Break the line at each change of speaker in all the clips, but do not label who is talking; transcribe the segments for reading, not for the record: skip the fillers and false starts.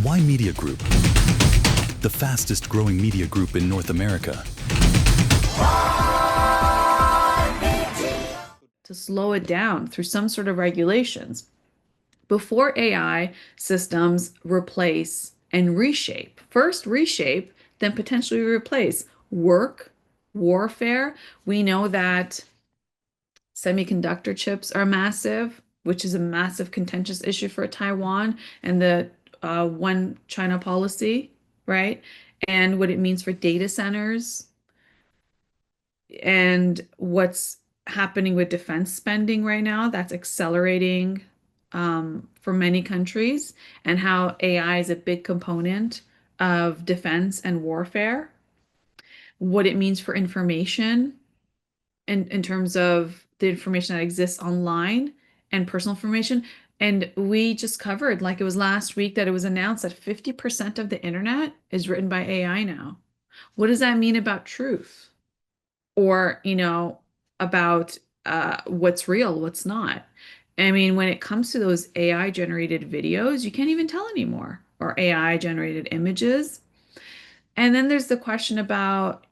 Why Media Group? The fastest growing media group in North America.
To slow it down through some sort of regulations before AI systems replace and reshape. First, reshape, then potentially replace work, warfare. We know that semiconductor chips are massive, which is a massive contentious issue for Taiwan and the one China policy, right? And what it means for data centers and what's happening with defense spending right now that's accelerating for many countries, and how AI is a big component of defense and warfare, what it means for information in terms of the information that exists online and personal information. And we just covered, like it was last week, that it was announced that 50% of the internet is written by AI now. What does that mean about truth? Or, about what's real, what's not. I mean, when it comes to those AI generated videos, you can't even tell anymore, or AI generated images. And then there's the question about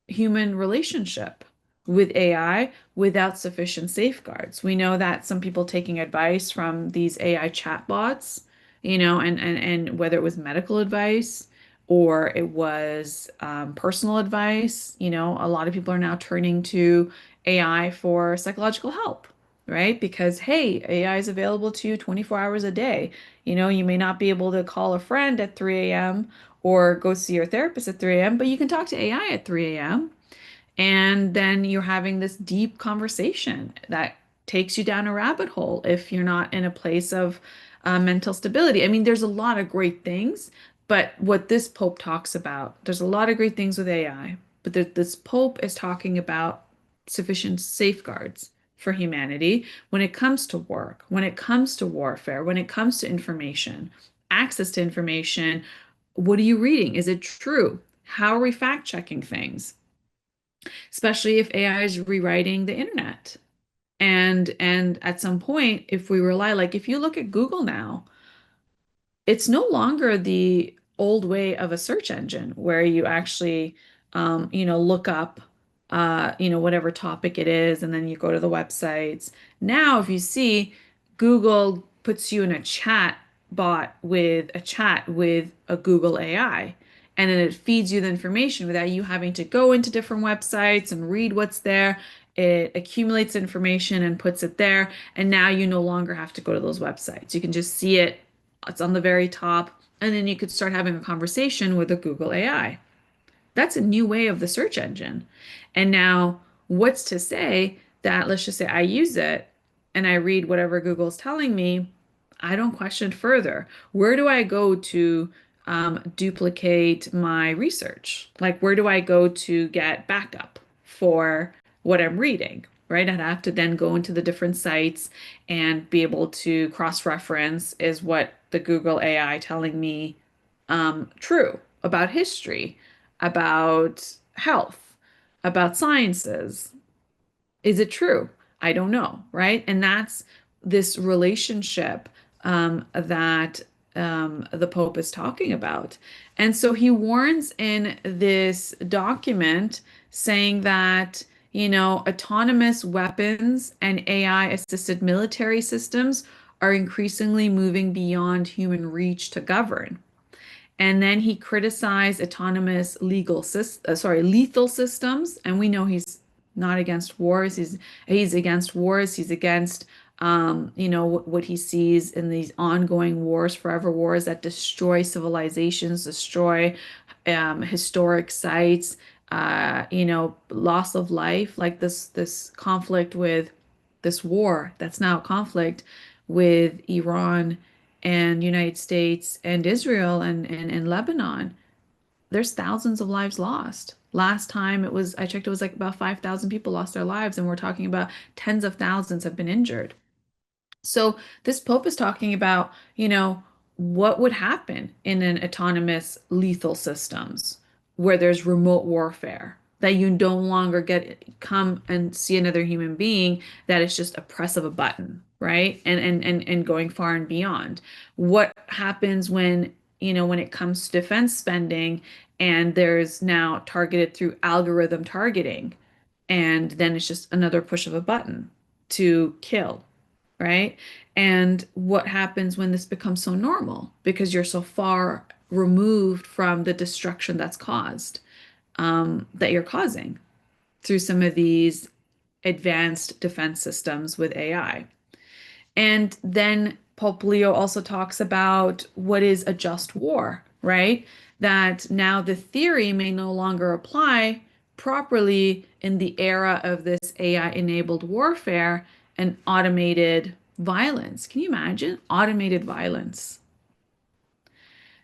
human relationship with AI without sufficient safeguards. We know that some people taking advice from these AI chatbots, and whether it was medical advice or it was personal advice, a lot of people are now turning to AI for psychological help, right? Because, hey, AI is available to you 24 hours a day. You may not be able to call a friend at 3 a.m. or go see your therapist at 3 a.m., but you can talk to AI at 3 a.m. And then you're having this deep conversation that takes you down a rabbit hole if you're not in a place of mental stability. I mean, there's a lot of great things, but what this Pope talks about, there's a lot of great things with AI, but this Pope is talking about sufficient safeguards for humanity when it comes to work, when it comes to warfare, when it comes to information, access to information. What are you reading? Is it true? How are we fact checking things? Especially if AI is rewriting the internet. And at some point, if we rely, like if you look at Google now, it's no longer the old way of a search engine where you actually, look up, whatever topic it is, and then you go to the websites. Now, if you see, Google puts you in a chat bot with a chat with a Google AI, and then it feeds you the information without you having to go into different websites and read what's there. It accumulates information and puts it there, and now you no longer have to go to those websites. You can just see it, it's on the very top, and then you could start having a conversation with a Google AI. That's a new way of the search engine. And now, what's to say that, let's just say I use it and I read whatever Google's telling me, I don't question further. Where do I go to duplicate my research? Like, where do I go to get backup for what I'm reading? Right? I'd have to then go into the different sites and be able to cross-reference, is what the Google AI telling me true about history, about health, about sciences? Is it true? I don't know, right? And that's this relationship that the Pope is talking about. And so he warns in this document saying that, autonomous weapons and AI assisted military systems are increasingly moving beyond human reach to govern. And then he criticized autonomous lethal systems. And we know he's not against wars. He's against wars. He's against what he sees in these ongoing wars, forever wars that destroy civilizations, destroy historic sites, loss of life, like this conflict with this war that's now a conflict with Iran and United States and Israel and Lebanon. There's thousands of lives lost. Last time I checked, it was like about 5,000 people lost their lives, and we're talking about tens of thousands have been injured. So this Pope is talking about, what would happen in an autonomous lethal systems where there's remote warfare, that you no longer come and see another human being, that it's just a press of a button, right? And going far and beyond. What happens when when it comes to defense spending, and there's now targeted through algorithm targeting, and then it's just another push of a button to kill, right? And what happens when this becomes so normal because you're so far removed from the destruction that's caused, that you're causing through some of these advanced defense systems with AI. And then Pope Leo also talks about what is a just war, right? That now the theory may no longer apply properly in the era of this AI-enabled warfare and automated violence. Can you imagine? Automated violence.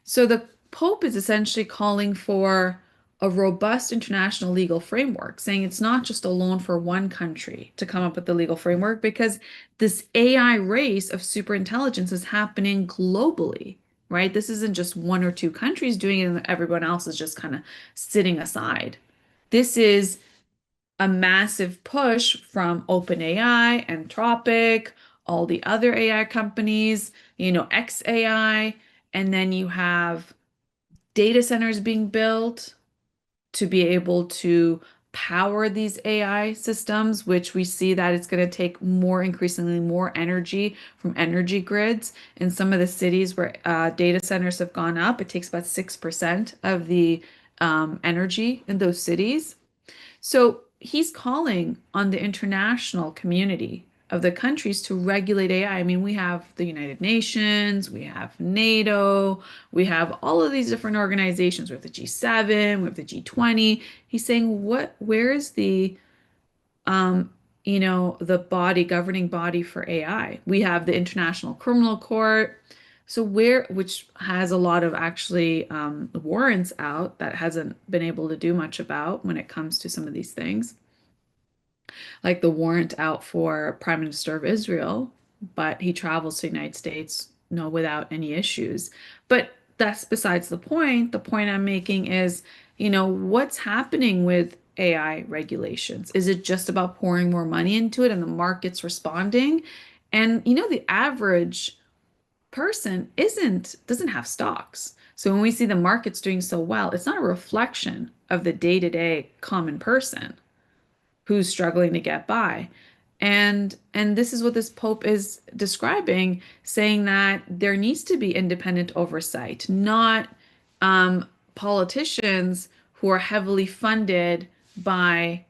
So the Pope is essentially calling for a robust international legal framework, saying it's not just alone for one country to come up with the legal framework because this AI race of superintelligence is happening globally, right? This isn't just one or two countries doing it and everyone else is just kind of sitting aside. This is a massive push from OpenAI, Anthropic, all the other AI companies, XAI, and then you have data centers being built to be able to power these AI systems, which we see that it's going to take increasingly more energy from energy grids. In some of the cities where data centers have gone up, it takes about 6% of the energy in those cities. So he's calling on the international community of the countries to regulate AI. I mean, we have the United Nations, we have NATO, we have all of these different organizations. We have the G7, we have the G20. He's saying, where is um, the governing body for AI? We have the International Criminal Court. So which has a lot of actually warrants out that hasn't been able to do much about when it comes to some of these things, like the warrant out for Prime Minister of Israel, but he travels to the United States, no, without any issues. But that's besides the point. The point I'm making is, what's happening with AI regulations? Is it just about pouring more money into it and the market's responding? And the average person doesn't have stocks. So when we see the markets doing so well, it's not a reflection of the day-to-day common person who's struggling to get by. And this is what this Pope is describing, saying that there needs to be independent oversight, not politicians who are heavily funded by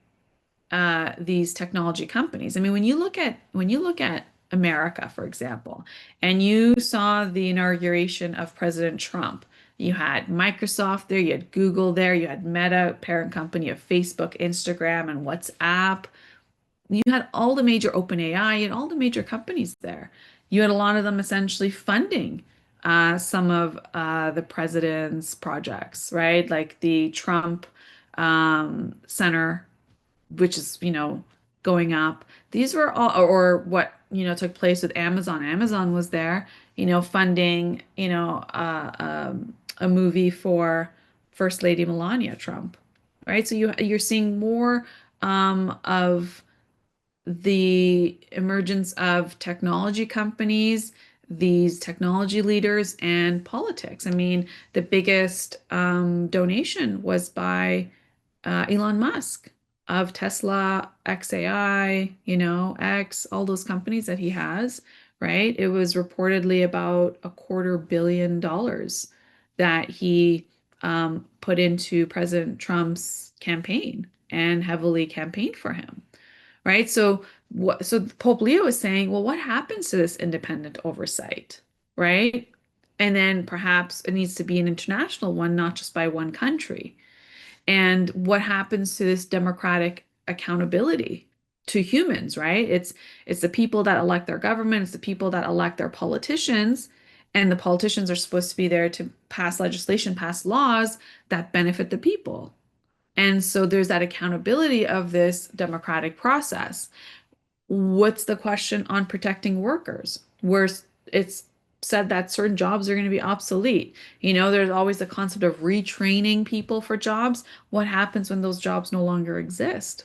these technology companies. I mean, when you look at America, for example, and you saw the inauguration of President Trump, you had Microsoft there, you had Google there, you had Meta, parent company of Facebook, Instagram, and WhatsApp. You had all the major OpenAI and all the major companies there. You had a lot of them essentially funding some of the president's projects, right? Like the Trump Center, which is, going up. These were all, or what, took place with Amazon. Amazon was there, funding, a movie for First Lady Melania Trump, right? So you're seeing more of the emergence of technology companies, these technology leaders, and politics. I mean, the biggest donation was by Elon Musk of Tesla, XAI, X, all those companies that he has, right? It was reportedly about $250 million that he put into President Trump's campaign and heavily campaigned for him, right? So Pope Leo is saying, well, what happens to this independent oversight, right? And then perhaps it needs to be an international one, not just by one country. And what happens to this democratic accountability to humans, right? It's the people that elect their government, it's the people that elect their politicians, and the politicians are supposed to be there to pass legislation, pass laws that benefit the people. And so there's that accountability of this democratic process. What's the question on protecting workers? Where it's said that certain jobs are going to be obsolete. There's always the concept of retraining people for jobs. What happens when those jobs no longer exist?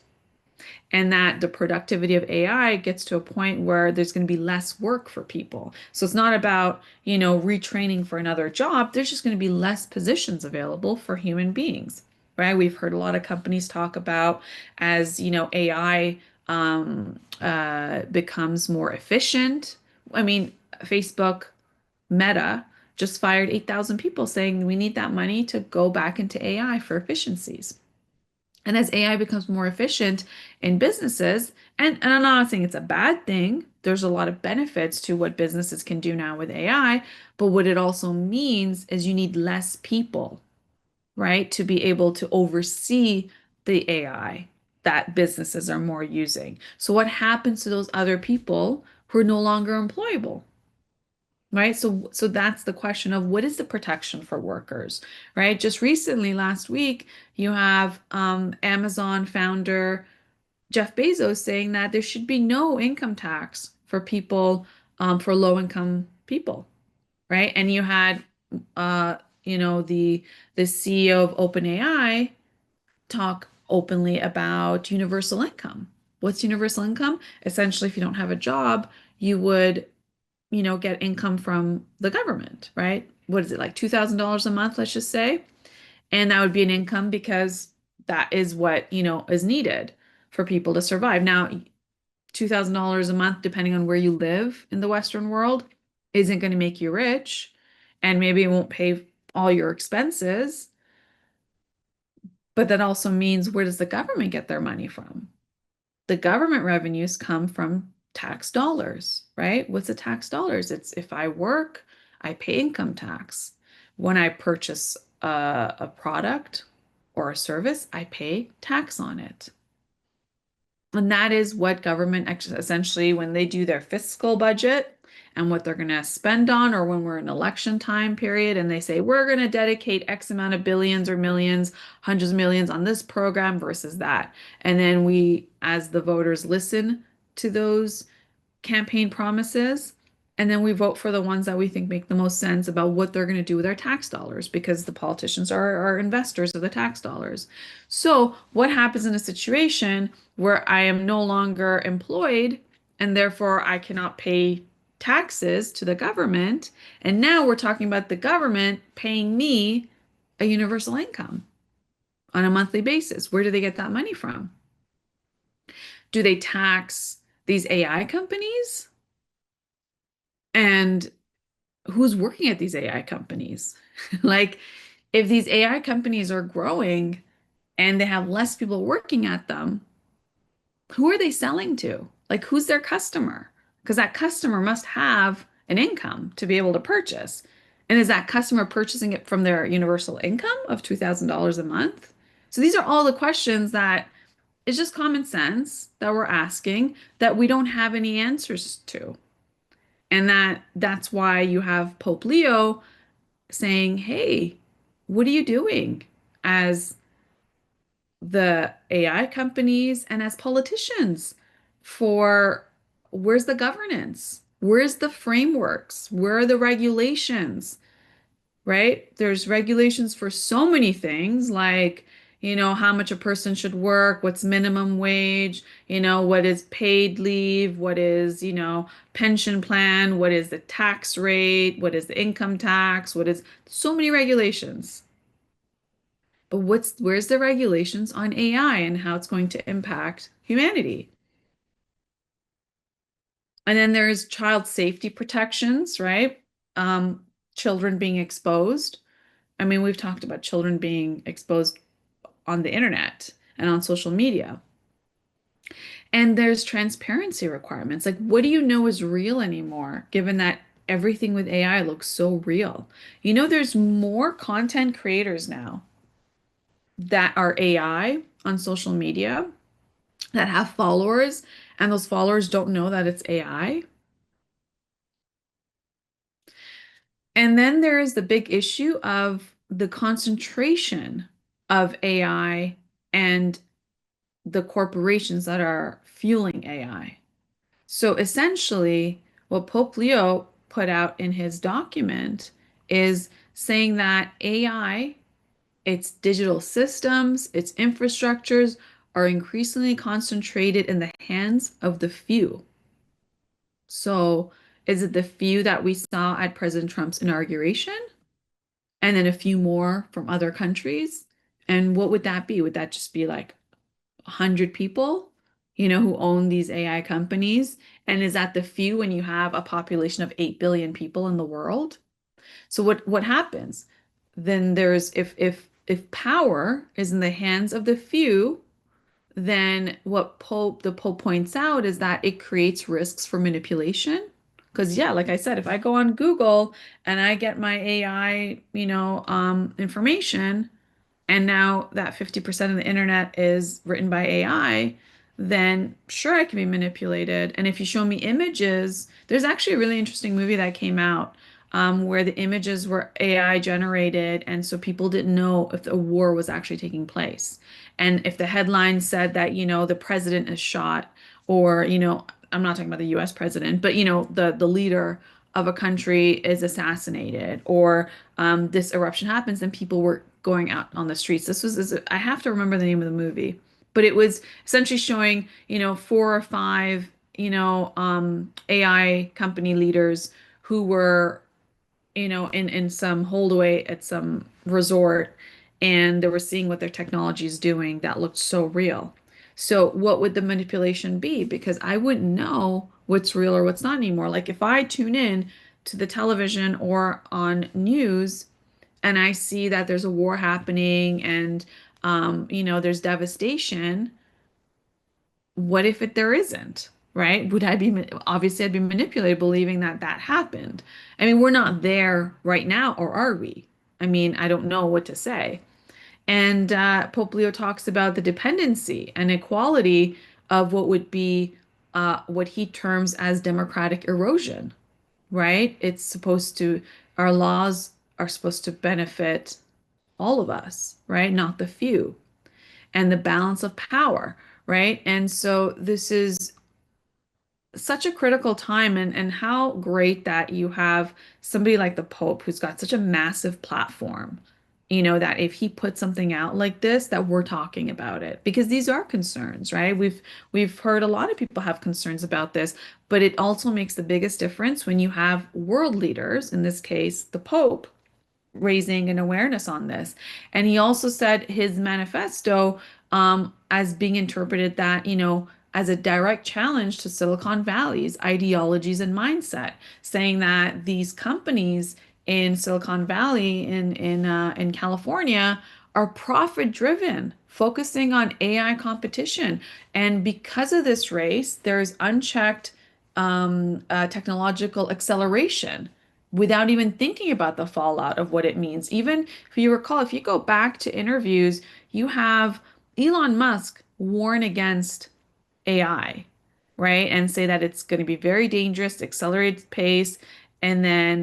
and that the productivity of AI gets to a point where there's going to be less work for people. So it's not about, retraining for another job. There's just going to be less positions available for human beings, right? We've heard a lot of companies talk about as, AI becomes more efficient. I mean, Facebook, Meta just fired 8,000 people saying we need that money to go back into AI for efficiencies. And as AI becomes more efficient in businesses, and I'm not saying it's a bad thing, there's a lot of benefits to what businesses can do now with AI, but what it also means is you need less people, right, to be able to oversee the AI that businesses are more using. So what happens to those other people who are no longer employable? Right. So that's the question of what is the protection for workers, right? Just recently, last week, you have Amazon founder Jeff Bezos saying that there should be no income tax for people, for low income people, right? And you had, uh, the CEO of OpenAI talk openly about universal income. What's universal income? Essentially, if you don't have a job, you would get income from the government, right? What is it, like $2,000 a month, let's just say? And that would be an income because that is what, is needed for people to survive. Now, $2,000 a month, depending on where you live in the Western world, isn't going to make you rich. And maybe it won't pay all your expenses. But that also means where does the government get their money from? The government revenues come from tax dollars, right? What's the tax dollars? It's if I work, I pay income tax. When I purchase a product or a service, I pay tax on it. And that is what government essentially, when they do their fiscal budget and what they're going to spend on, or when we're in election time period and they say, we're going to dedicate X amount of billions or millions, hundreds of millions on this program versus that. And then we, as the voters, listen to those campaign promises, and then we vote for the ones that we think make the most sense about what they're going to do with our tax dollars because the politicians are investors of the tax dollars. So, what happens in a situation where I am no longer employed and therefore I cannot pay taxes to the government? And now we're talking about the government paying me a universal income on a monthly basis. Where do they get that money from? Do they tax these AI companies? And who's working at these AI companies? Like, if these AI companies are growing and they have less people working at them, who are they selling to? Like, who's their customer? Because that customer must have an income to be able to purchase. And is that customer purchasing it from their universal income of $2,000 a month? So these are all the questions that it's just common sense that we're asking that we don't have any answers to. And that's why you have Pope Leo saying, "Hey, what are you doing as the AI companies and as politicians for where's the governance? Where's the frameworks? Where are the regulations?" Right? There's regulations for so many things like, how much a person should work, what's minimum wage, what is paid leave, what is, pension plan, what is the tax rate, what is the income tax, what is so many regulations. But where's the regulations on AI and how it's going to impact humanity? And then there's child safety protections, right? Children being exposed. I mean, we've talked about children being exposed on the internet and on social media. And there's transparency requirements. Like, what do you know is real anymore, given that everything with AI looks so real? There's more content creators now that are AI on social media that have followers, and those followers don't know that it's AI. And then there is the big issue of the concentration of AI and the corporations that are fueling AI. So essentially, what Pope Leo put out in his document is saying that AI, its digital systems, its infrastructures are increasingly concentrated in the hands of the few. So, is it the few that we saw at President Trump's inauguration? And then a few more from other countries? And what would that be? Would that just be like 100 people, who own these AI companies? And is that the few when you have a population of 8 billion people in the world? So what happens? Then there's if power is in the hands of the few, then what the Pope points out is that it creates risks for manipulation. Because yeah, like I said, if I go on Google and I get my AI, information, and now that 50% of the internet is written by AI, then sure, I can be manipulated. And if you show me images, there's actually a really interesting movie that came out where the images were AI generated. And so people didn't know if a war was actually taking place. And if the headline said that, the president is shot, or, I'm not talking about the US president, but, the leader of a country is assassinated, or this eruption happens, and people were going out on the streets. I have to remember the name of the movie, but it was essentially showing, four or five, AI company leaders who were, in some holdaway at some resort, and they were seeing what their technology is doing that looked so real. So what would the manipulation be? Because I wouldn't know what's real or what's not anymore. Like if I tune in to the television or on news and I see that there's a war happening and there's devastation, what if there isn't, right? Obviously I'd be manipulated believing that that happened. I mean, we're not there right now, or are we? I mean, I don't know what to say. And Pope Leo talks about the dependency and equality of what would be what he terms as democratic erosion, right? Our laws are supposed to benefit all of us, right? Not the few. And the balance of power, right? And so this is such a critical time, and how great that you have somebody like the Pope who's got such a massive platform, that if he puts something out like this, that we're talking about it, because these are concerns, right? We've heard a lot of people have concerns about this, but it also makes the biggest difference when you have world leaders, in this case, the Pope, raising an awareness on this. And he also said his manifesto, as being interpreted that, as a direct challenge to Silicon Valley's ideologies and mindset, saying that these companies in Silicon Valley in California are profit driven, focusing on AI competition. And because of this race, there's unchecked technological acceleration without even thinking about the fallout of what it means. Even if you recall, if you go back to interviews, you have Elon Musk warn against AI, right? And say that it's going to be very dangerous, accelerated pace, and then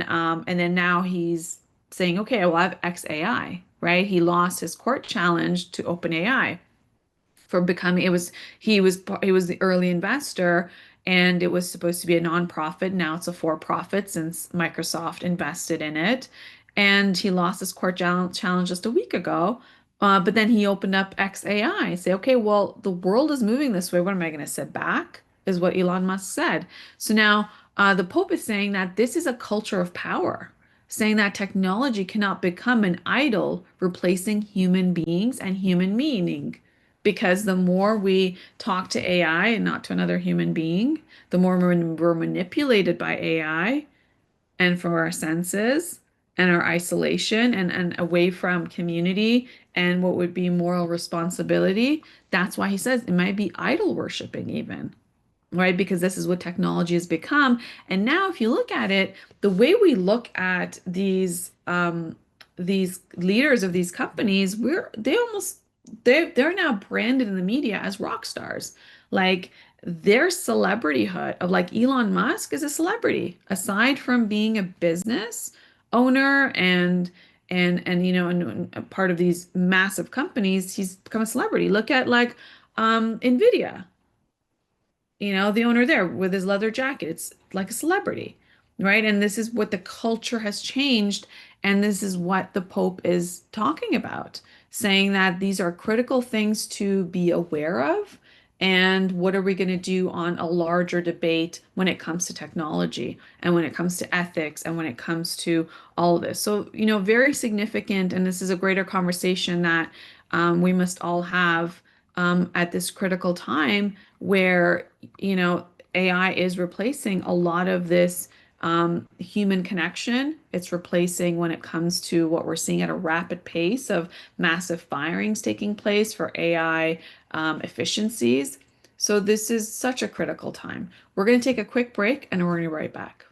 now he's saying, okay, well, I have XAI, right? He lost his court challenge to OpenAI for becoming he was the early investor, and it was supposed to be a nonprofit. Now it's a for-profit since Microsoft invested in it, and he lost his court challenge just a week ago. But then he opened up XAI. Say, okay, well, the world is moving this way. What am I going to sit back? Is what Elon Musk said. So now the Pope is saying that this is a culture of power, saying that technology cannot become an idol replacing human beings and human meaning. Because the more we talk to AI and not to another human being, the more we're manipulated by AI and from our senses and our isolation and away from community and what would be moral responsibility. That's why he says it might be idol worshiping even, right? Because this is what technology has become. And now, if you look at it, the way we look at these leaders of these companies, they're now branded in the media as rock stars. Like their celebrityhood of like Elon Musk is a celebrity, aside from being a business owner and a part of these massive companies, he's become a celebrity. Look at like Ymedia, the owner there with his leather jacket. It's like a celebrity, right? And this is what the culture has changed. And this is what the Pope is talking about, saying that these are critical things to be aware of. And what are we going to do on a larger debate when it comes to technology and when it comes to ethics and when it comes to all of this? So, very significant. And this is a greater conversation that we must all have at this critical time where, you know, AI is replacing a lot of this human connection. It's replacing when it comes to what we're seeing at a rapid pace of massive firings taking place for AI efficiencies. So this is such a critical time. We're going to take a quick break and we're going to be right back.